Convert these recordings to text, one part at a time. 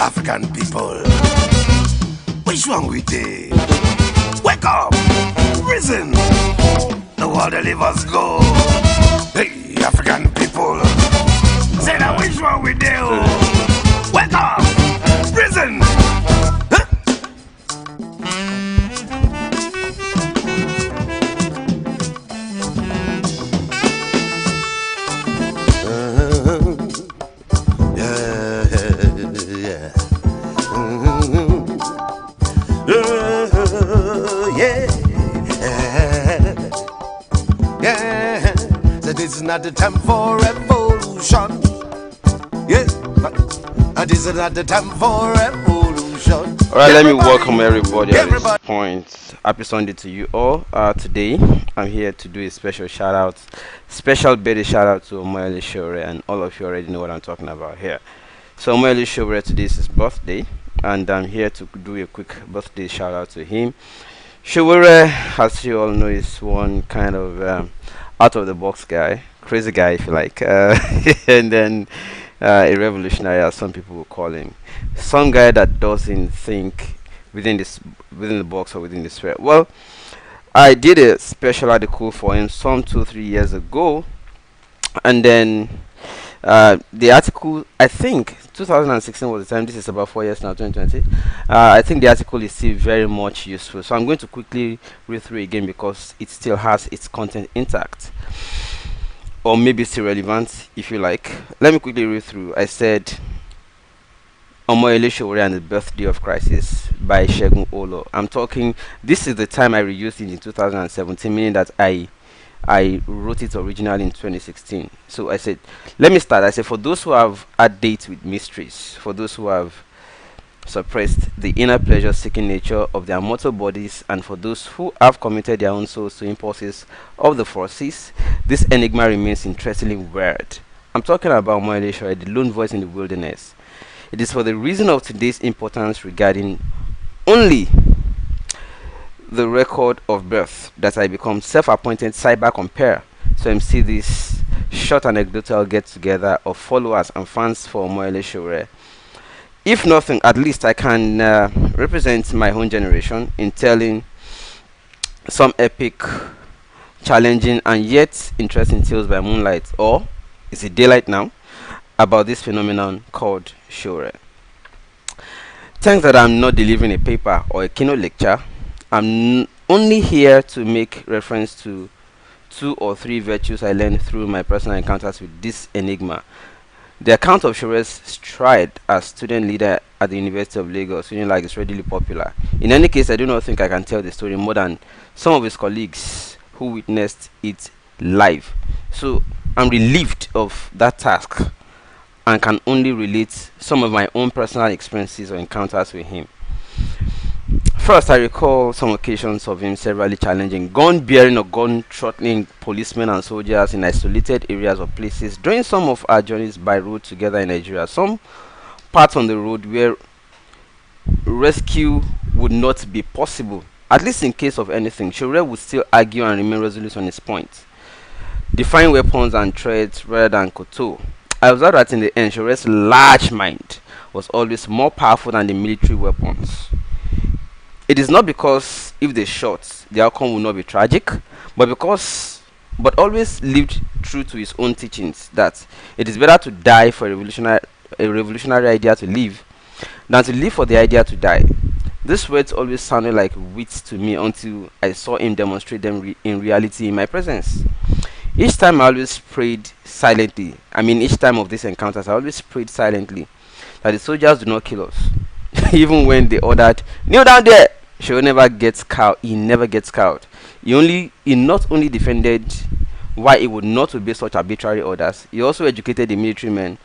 African people. Which one we did? Wake up! Prison! The world they leave us go. Hey, African people. Say now which one we do? Wake up! Prison! Huh? Yeah. So this is not the time for revolution. Yeah. This is not the time for revolution. All right, let me welcome everybody at this point. Happy Sunday to you all. Today, I'm here to do a special shout out, special birthday shout out to Omoyele Sowore, and all of you already know what I'm talking about here. So Omoyele Sowore, today is his birthday, and I'm here to do a quick birthday shout out to him. Sowore, as you all know, is one kind of out of the box guy, crazy guy if you like, and then a revolutionary, as some people will call him. Some guy that doesn't think within the box or within the sphere. Well, I did a special article for him some 2 3 years ago, and then the article, I think 2016 was the time. This is about 4 years now, 2020. I think the article is still very much useful, so I'm going to quickly read through again because it still has its content intact, or maybe still relevant if you like. Let me quickly read through. I said Omoyele Sowore and the Birthday of Crisis by Segun Olo. I'm talking, this is the time I reused it in 2017, meaning that I wrote it originally in 2016. So I said, let me start. I said, for those who have had dates with mysteries, for those who have suppressed the inner pleasure seeking nature of their mortal bodies, and for those who have committed their own souls to impulses of the forces, this enigma remains interestingly weird. I'm talking about Omoyele Sowore, the lone voice in the wilderness. It is for the reason of today's importance regarding only the record of birth that I become self-appointed cyber compare. So MC this short anecdotal get together of followers and fans for Omoyele Sowore. If nothing, at least I can represent my own generation in telling some epic, challenging, and yet interesting tales by moonlight, or is it daylight now, about this phenomenon called Sowore. Thanks that I'm not delivering a paper or a keynote lecture. I'm only here to make reference to 2 or 3 virtues I learned through my personal encounters with this enigma. The account of Sowore's stride as student leader at the University of Lagos, like, is readily popular. In any case, I do not think I can tell the story more than some of his colleagues who witnessed it live. So I'm relieved of that task and can only relate some of my own personal experiences or encounters with him. First, I recall some occasions of him severally challenging gun-bearing or gun-throttling policemen and soldiers in isolated areas or places during some of our journeys by road together in Nigeria. Some parts on the road where rescue would not be possible, at least in case of anything. Sowore would still argue and remain resolute on his point, define weapons and threats rather than koto. I observed that in the end, Sowore's large mind was always more powerful than the military weapons. It is not because if they shot, the outcome will not be tragic, but always lived true to his own teachings that it is better to die for a revolutionary idea to live than to live for the idea to die. These words always sounded like wits to me until I saw him demonstrate them in reality in my presence. Each time I always prayed silently. Each time of these encounters, I always prayed silently that the soldiers do not kill us. Even when they ordered, kneel down there, Sowore never gets cowed. He never gets cowed. He not only defended why he would not obey such arbitrary orders, he also educated the military men,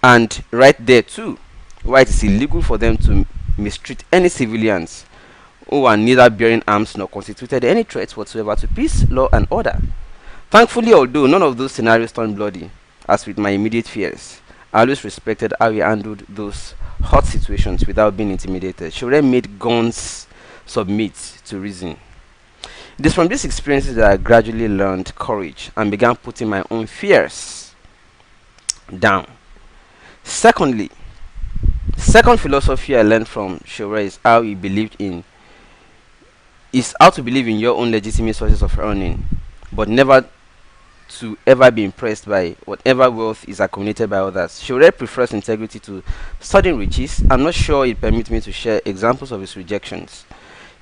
and right there too, why it is illegal for them to mistreat any civilians who are neither bearing arms nor constituted any threats whatsoever to peace, law, and order. Thankfully, although none of those scenarios turned bloody, as with my immediate fears, I always respected how he handled those hot situations without being intimidated. Sowore made guns submit to reason. It is from these experiences that I gradually learned courage and began putting my own fears down. Secondly, Second philosophy I learned from Sowore is how to believe in your own legitimate sources of earning, but never to ever be impressed by whatever wealth is accumulated by others. Sowore prefers integrity to sudden riches. I'm not sure it permits me to share examples of his rejections,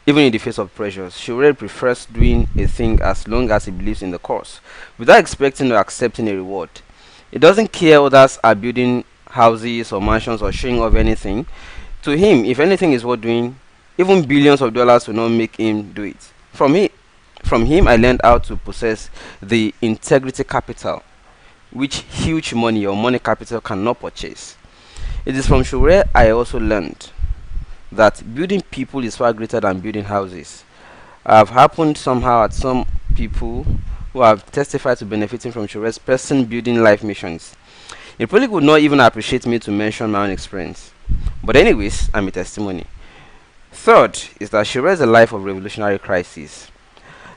even in the face of pressures. Sowore prefers doing a thing as long as he believes in the cause, without expecting or accepting a reward. He doesn't care others are building houses or mansions or showing off anything. To him, if anything is worth doing, even billions of dollars will not make him do it. From him, I learned how to possess the integrity capital, which huge money or money capital cannot purchase. It is from Sowore I also learned that building people is far greater than building houses. I've happened somehow at some people who have testified to benefiting from Showore's person building life missions. It probably would not even appreciate me to mention my own experience. But anyways, I'm a testimony. Third is that Sowore is a life of revolutionary crisis.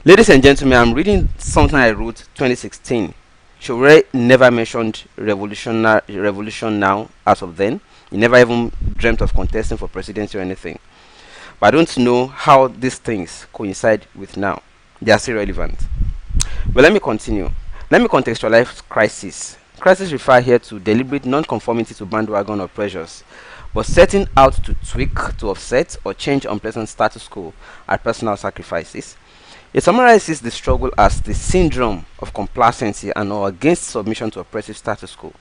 Ladies and gentlemen, I'm reading something I wrote 2016. Sowore never mentioned revolution now as of then. He never even dreamt of contesting for presidency or anything. But I don't know how these things coincide with now. They are still relevant. But let me continue. Let me contextualize crisis. Crisis refer here to deliberate non-conformity to bandwagon or pressures, but setting out to tweak, to offset, or change unpleasant status quo at personal sacrifices. It summarizes the struggle as the syndrome of complacency and or against submission to oppressive status quo.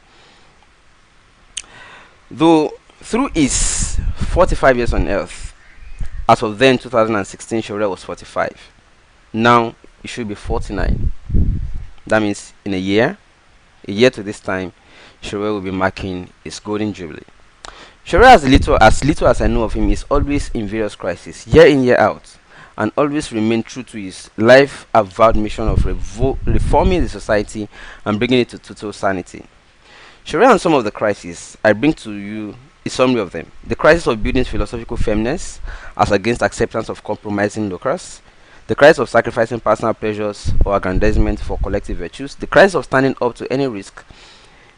Though through his 45 years on earth, as of then 2016, Sowore was 45. Now he should be 49. That means in a year to this time, Sowore will be marking his golden jubilee. Sowore, as little as I know of him, is always in various crises, year in, year out, and always remain true to his life avowed mission of reforming the society and bringing it to total sanity. Sowore and some of the crises, I bring to you a summary of them. The crisis of building philosophical firmness as against acceptance of compromising lucres, the crisis of sacrificing personal pleasures or aggrandizement for collective virtues, the crisis of standing up to any risk,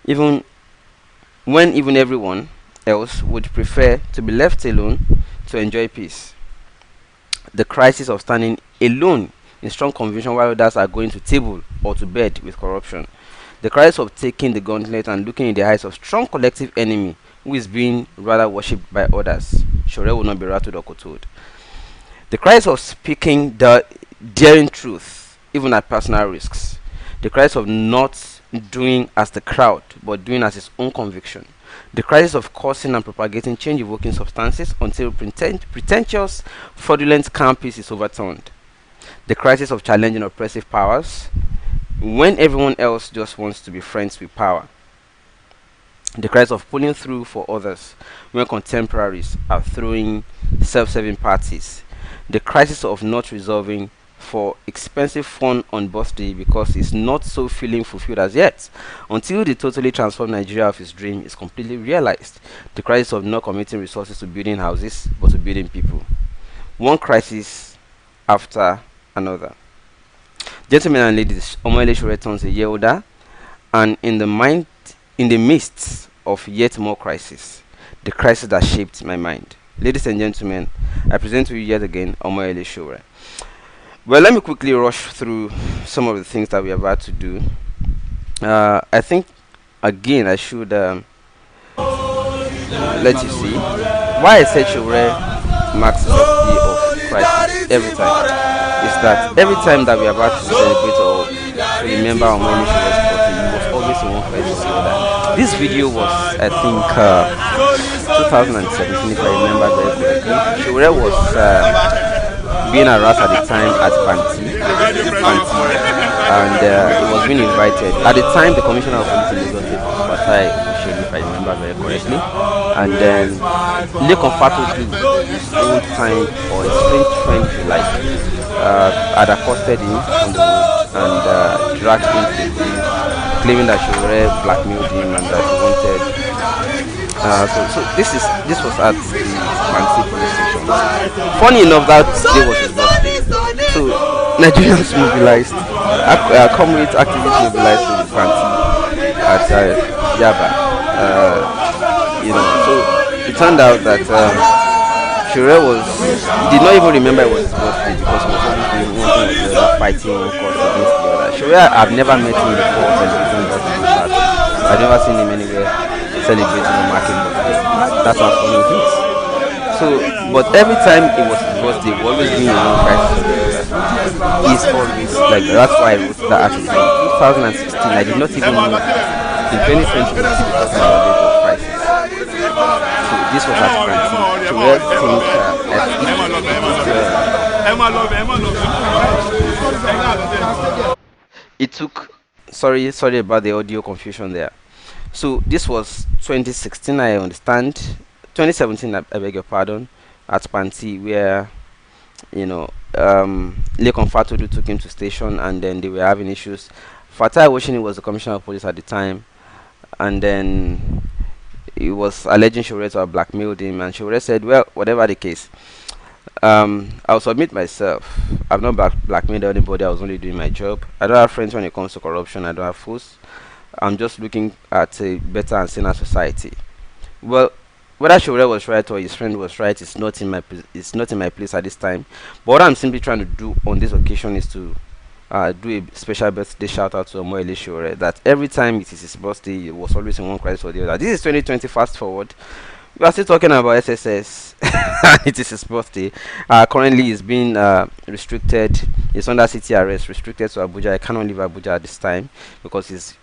even when even everyone else would prefer to be left alone to enjoy peace, the crisis of standing alone in strong conviction while others are going to table or to bed with corruption, the crisis of taking the gauntlet and looking in the eyes of strong collective enemy who is being rather worshipped by others. Sowore will not be rattled or kowtowed. The crisis of speaking the daring truth, even at personal risks. The crisis of not doing as the crowd, but doing as his own conviction. The crisis of causing and propagating change-evoking substances until pretentious, fraudulent campus is overturned. The crisis of challenging oppressive powers when everyone else just wants to be friends with power. The crisis of pulling through for others when contemporaries are throwing self-serving parties. The crisis of not resolving for expensive fun on birthday because he's not so feeling fulfilled as yet, until the totally transformed Nigeria of his dream is completely realized. The crisis of not committing resources to building houses but to building people. One crisis after another. Gentlemen and ladies, Omoyele Sowore turns a year older, and in the midst of yet more crisis, the crisis that shaped my mind. Ladies and gentlemen, I present to you yet again Omoyele Sowore. Well, let me quickly rush through some of the things that we are about to do. I think again I should let you see why I said Sowore marks the day of crisis every time. Is that every time that we are about to celebrate or to remember Omoyele Sowore's birthday, you must always in one crisis or other. This video was, I think, 2017, if I remember very correctly. Sowore was being harassed at the time at Panti, and he was being invited. At the time, the commissioner of police in Lagos State was Fatai, if I remember very correctly. And then Lekon Fatodu, his old time or his strange friend, if you like, had accosted him on the road and dragged him to the police, claiming that Sowore blackmailed him and that he wanted. So this was at the Mansi police station. Funny enough, that day was his birthday. So Nigerians mobilized, communist activists mobilized to the Mansi at Yaba. So it turned out that Shure was he did not even remember it was his birthday because he was always doing one thing or the other, fighting one cause against the other. Shure, I've never met him before celebrating birthday this past week. I've never seen him anywhere celebrating or marking birthday. That's how funny he is. So, but every time it was his birthday, we always been in one crisis or the other. He's always like that's why I wrote that article in 2016. I did not even know in 2020 we will still be talking about the age of crisis. So this was at Planty. Shure think as if it took. Sorry about the audio confusion there. So this was 2016. I understand. 2017. I beg your pardon. At Panti, where Lekon Fatodu took him to station, and then they were having issues. Fatai Woshini was the commissioner of police at the time, and then he was alleging Shure to have blackmailed him, and Shure said, "Well, whatever the case, I'll submit myself. I've not blackmailed anybody. I was only doing my job. I don't have friends when it comes to corruption. I don't have fools. I'm just looking at a better and saner society." Well, whether Shure was right or his friend was right, it's not in my place at this time. But what I'm simply trying to do on this occasion is to do a special birthday shout out to Omoyele Shure. That every time it is his birthday, he was always in one crisis or the other. This is 2020. Fast forward, we are still talking about SSS. It is his birthday. Currently, he's being restricted. He's under city arrest, restricted to Abuja. I cannot leave Abuja at this time because he's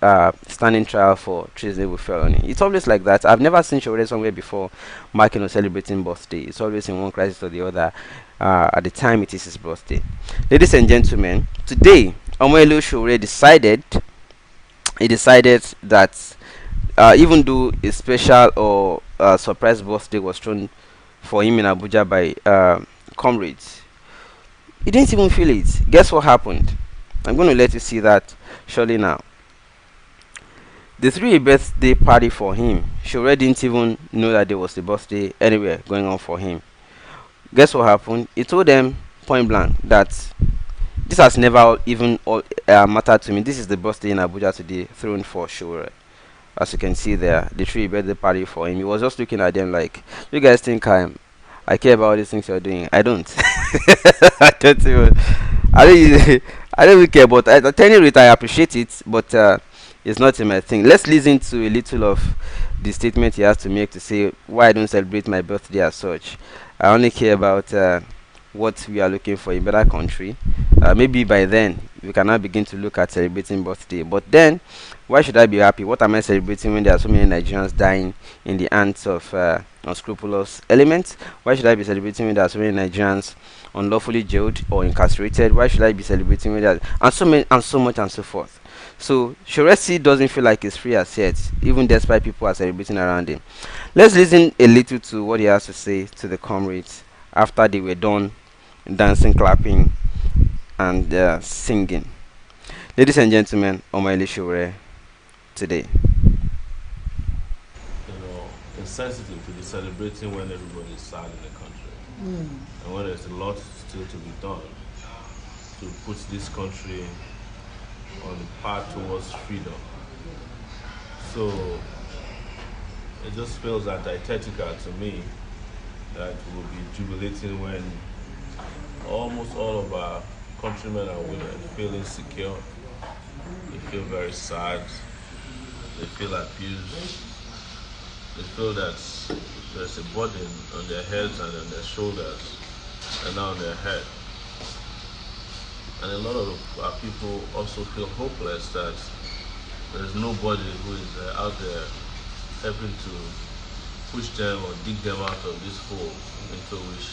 standing trial for treasonable felony. It's always like that. I've never seen Shure somewhere before marking or celebrating birthday. It's always in one crisis or the other. At the time, it is his birthday. Ladies and gentlemen, today, Omoyele Shure decided that even though a special or surprise birthday was thrown for him in Abuja by comrades, he didn't even feel it. Guess what happened? I'm going to let you see that surely now. They threw a birthday party for him. Shure didn't even know that there was a birthday anywhere going on for him. Guess what happened? He told them point blank that this has never even mattered to me. This is the birthday in Abuja today thrown for Shure. As you can see there, they threw a birthday party for him. He was just looking at them like, "You guys think I care about all these things you're doing? I don't. I don't even. I don't. I don't even care. But at any rate, I appreciate it. But it's not in my thing." Let's listen to a little of the statement he has to make to say why I don't celebrate my birthday as such. I only care about what we are looking for a better country. Maybe by then we can now begin to look at celebrating birthday. But then, why should I be happy? What am I celebrating when there are so many Nigerians dying in the hands of unscrupulous elements? Why should I be celebrating when there are so many Nigerians unlawfully jailed or incarcerated? Why should I be celebrating when there and so many and so much and so forth? So Shure doesn't feel like he's free as yet, even despite people are celebrating around him. Let's listen a little to what he has to say to the comrades after they were done dancing, clapping, and singing. Ladies and gentlemen, Omoyele Sowore today. It's sensitive to be celebrating when everybody is sad in the country. And when there's a lot still to be done to put this country on the path towards freedom. So it just feels antithetical to me that we'll be jubilating when almost all of our countrymen and women feel insecure, they feel very sad, they feel abused, they feel that there's a burden on their heads and on their shoulders and now on their head. And a lot of our people also feel hopeless that there's nobody who is out there helping to push them or dig them out of this hole into which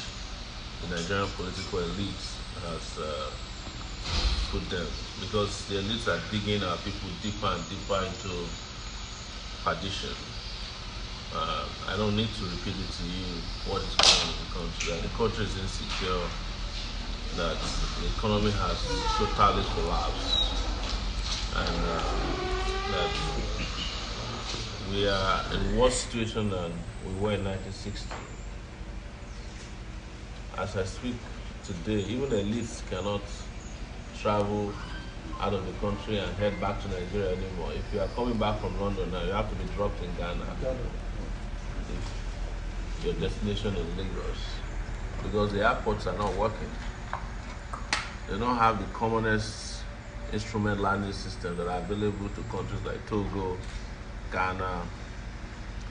the Nigerian political elite has put them. Because the elites are digging our people deeper and deeper into perdition. I don't need to repeat it to you what is going on in the country. That the country is insecure, that the economy has totally collapsed, and that we are in worse situation than we were in 1960. As I speak today, even the elites cannot travel out of the country and head back to Nigeria anymore. If you are coming back from London now, you have to be dropped in Ghana. your destination in Lagos because the airports are not working. They don't have the commonest instrument landing system that are available to countries like Togo, Ghana,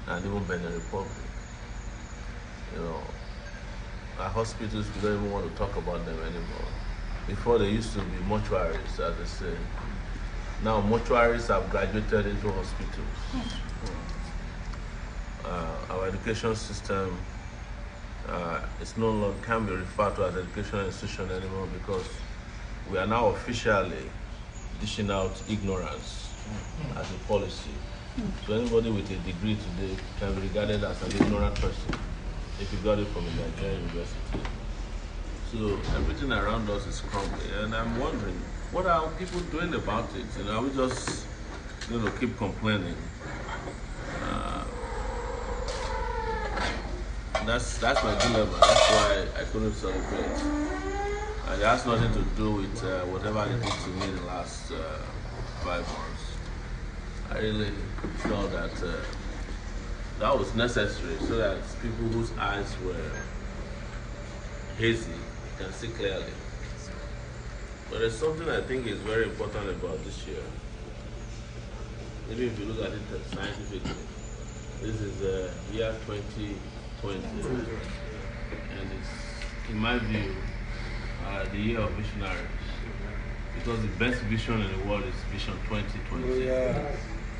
and even Benin Republic. You know, our hospitals, we don't even want to talk about them anymore. Before they used to be mortuaries, as they say. Now mortuaries have graduated into hospitals. Our education system it's no longer can be referred to as educational institution anymore because we are now officially dishing out ignorance as a policy. So anybody with a degree today can be regarded as an ignorant person if you got it from a Nigerian university. So everything around us is crumbling, and I'm wondering, what are people doing about it? Are we just keep complaining? Uh, that's my dilemma. That's why I couldn't celebrate. And it has nothing to do with whatever they did to me in the last 5 months. I really felt that that was necessary so that people whose eyes were hazy can see clearly. But there's something I think is very important about this year. Maybe if you look at it scientifically, this is the year 2020, and it's, in my view, the year of visionaries. Because the best vision in the world is Vision 2020.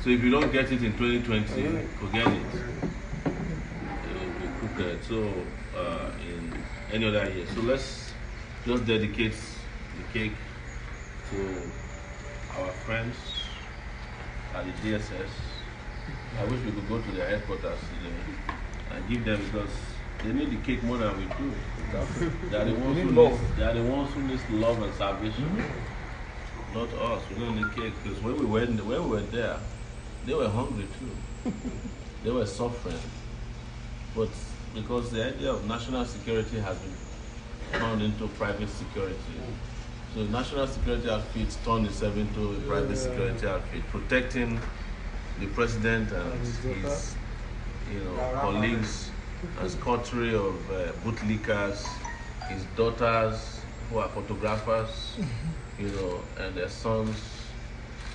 So if you don't get it in 2020, forget it. It will be crooked. So in any other year. So let's just dedicate the cake to our friends at the DSS. I wish we could go to their headquarters today and give them because they need the cake more than we do. They are the ones who need love and salvation. Not us. We don't need cake because when we were there, they were hungry too. They were suffering. But because the idea of national security has been turned into private security. So national security outfits turned itself into a private security outfit, protecting the president and his colleagues as coterie of bootlickers, his daughters who are photographers, and their sons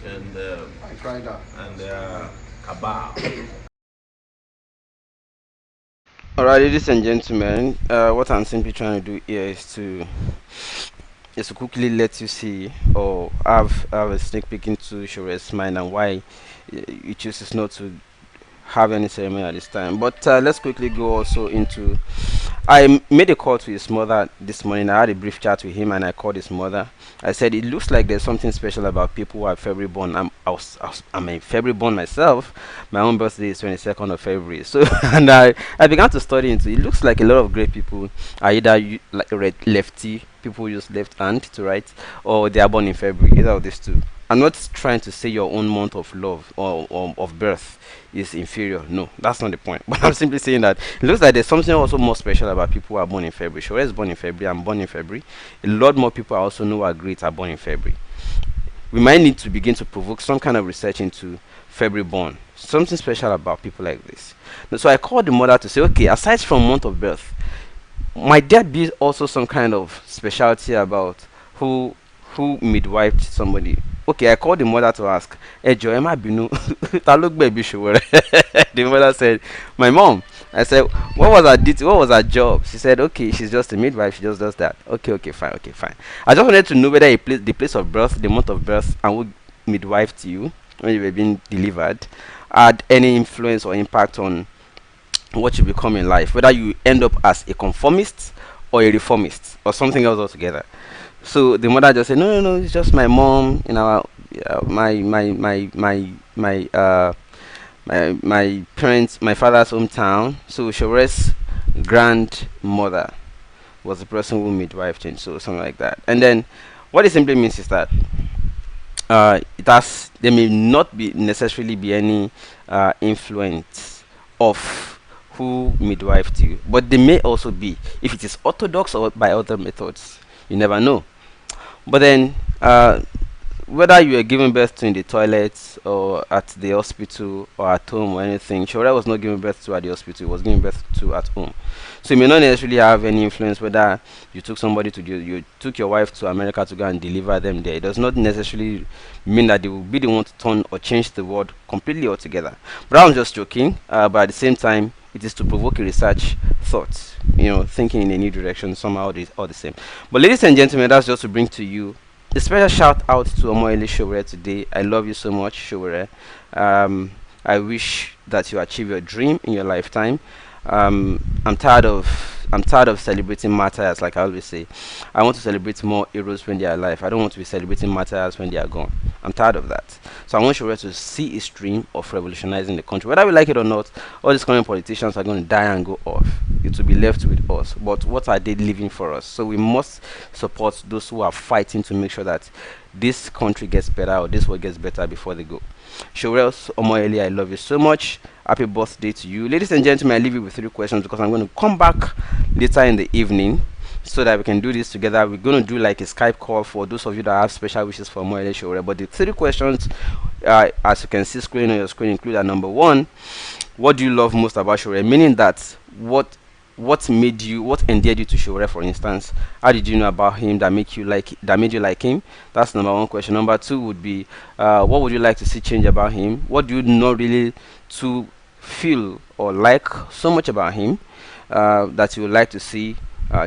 and their cabal. Alright, ladies and gentlemen, what I'm simply trying to do here is to quickly let you see or have a sneak peek into Shore's mind and why he chooses not to have any ceremony at this time. But let's quickly go also into. I made a call to his mother this morning. I had a brief chat with him, and I called his mother. I said it looks like there's something special about people who are February born. I'm a February born myself. My own birthday is 22nd of February. So and I began to study into. It looks like a lot of great people are either like lefty people who use left hand to write, or they are born in February. Either of these two. I'm not trying to say your own month of love or of birth is inferior. No, that's not the point. But I'm simply saying that it looks like there's something also more special about people who are born in February. Sure, is born in February. I'm born in February. A lot more people I also know are great are born in February. We might need to begin to provoke some kind of research into February born. Something special about people like this. So I called the mother to say, okay, aside from month of birth, might there be also some kind of specialty about who midwifed somebody? Okay, I called the mother to ask, hey Joe, am I binu? Ta ló gbẹ̀bí Sowore?" The mother said, my mom. I said, what was her duty? What was her job? She said, okay, she's just a midwife. She just does that. Okay, fine, okay, fine. I just wanted to know whether the place of birth, the month of birth, and who midwife to you when you were being delivered had any influence or impact on what you become in life, whether you end up as a conformist or a reformist or something else altogether. So the mother just said, no, it's just my mom, my parents, my father's hometown. So Shore's grandmother was the person who midwifed him, so something like that. And then what it simply means is that there may not be necessarily be any influence of who midwifed you, but there may also be if it is orthodox or by other methods. You never know. But then whether you were giving birth to in the toilet or at the hospital or at home or anything, Shora was not giving birth to at the hospital, he was giving birth to at home. So it may not necessarily have any influence whether you took somebody to you took your wife to America to go and deliver them there. It does not necessarily mean that they will be the one to turn or change the world completely altogether. But I'm just joking. But at the same time, it is to provoke a research thought, thinking in a new direction, somehow it is all the same. But ladies and gentlemen, that's just to bring to you a special shout out to Omoyele Sowore today. I love you so much, Sowore. I wish that you achieve your dream in your lifetime. I'm tired of celebrating martyrs, like I always say. I want to celebrate more heroes when they are alive. I don't want to be celebrating martyrs when they are gone. I'm tired of that. So I want Shure to see his dream of revolutionizing the country. Whether we like it or not, all these current politicians are going to die and go off. It will be left with us. But what are they leaving for us? So we must support those who are fighting to make sure that this country gets better or this world gets better before they go. Shure Omoyele, I love you so much. Happy birthday to you. Ladies and gentlemen, I leave you with 3 questions because I'm going to come back later in the evening so that we can do this together. We're going to do like a Skype call for those of you that have special wishes for Omoyele Sowore. But the 3 questions, as you can see screen on your screen, include number 1, what do you love most about Sowore? Meaning that what endeared you to Sowore, for instance. How did you know about him that made you like him? That's number 1 question. Number 2 would be what would you like to see change about him? What do you not really to feel or like so much about him that you would like to see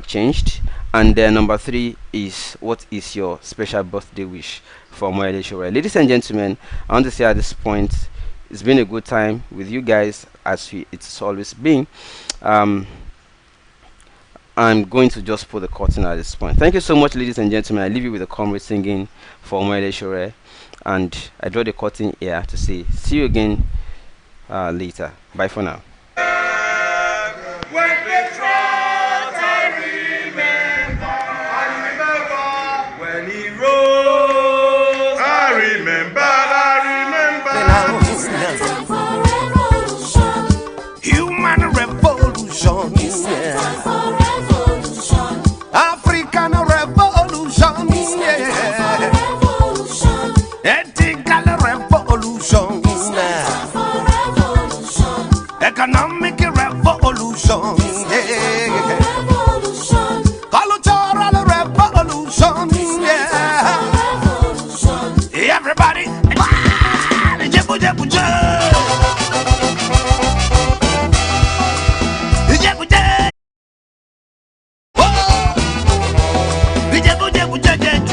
changed? And then number 3 is what is your special birthday wish for Omoyele Sowore? Ladies and gentlemen, I want to say at this point, it's been a good time with you guys as it's always been. I'm going to just put the curtain at this point. Thank you so much, ladies and gentlemen. I leave you with a comrade singing for Omoyele Sowore, and I draw the curtain here to say see you again later. Bye for now. When they trot, I remember when he rose. I remember. Human revolution. Yeah. African revolution. Yeah. Ethical revolution. Economic revolution, yeah. Cultural revolution, yeah. Everybody, jebu jebu jebu, jebu jebu, oh, jebu jebu jebu jebu,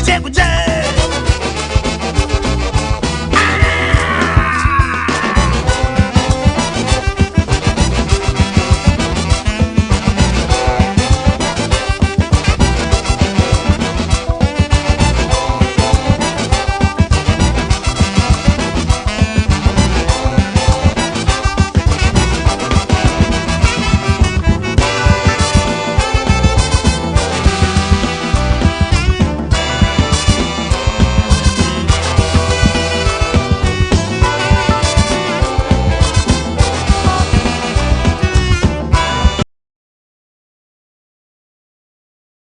jebu jebu.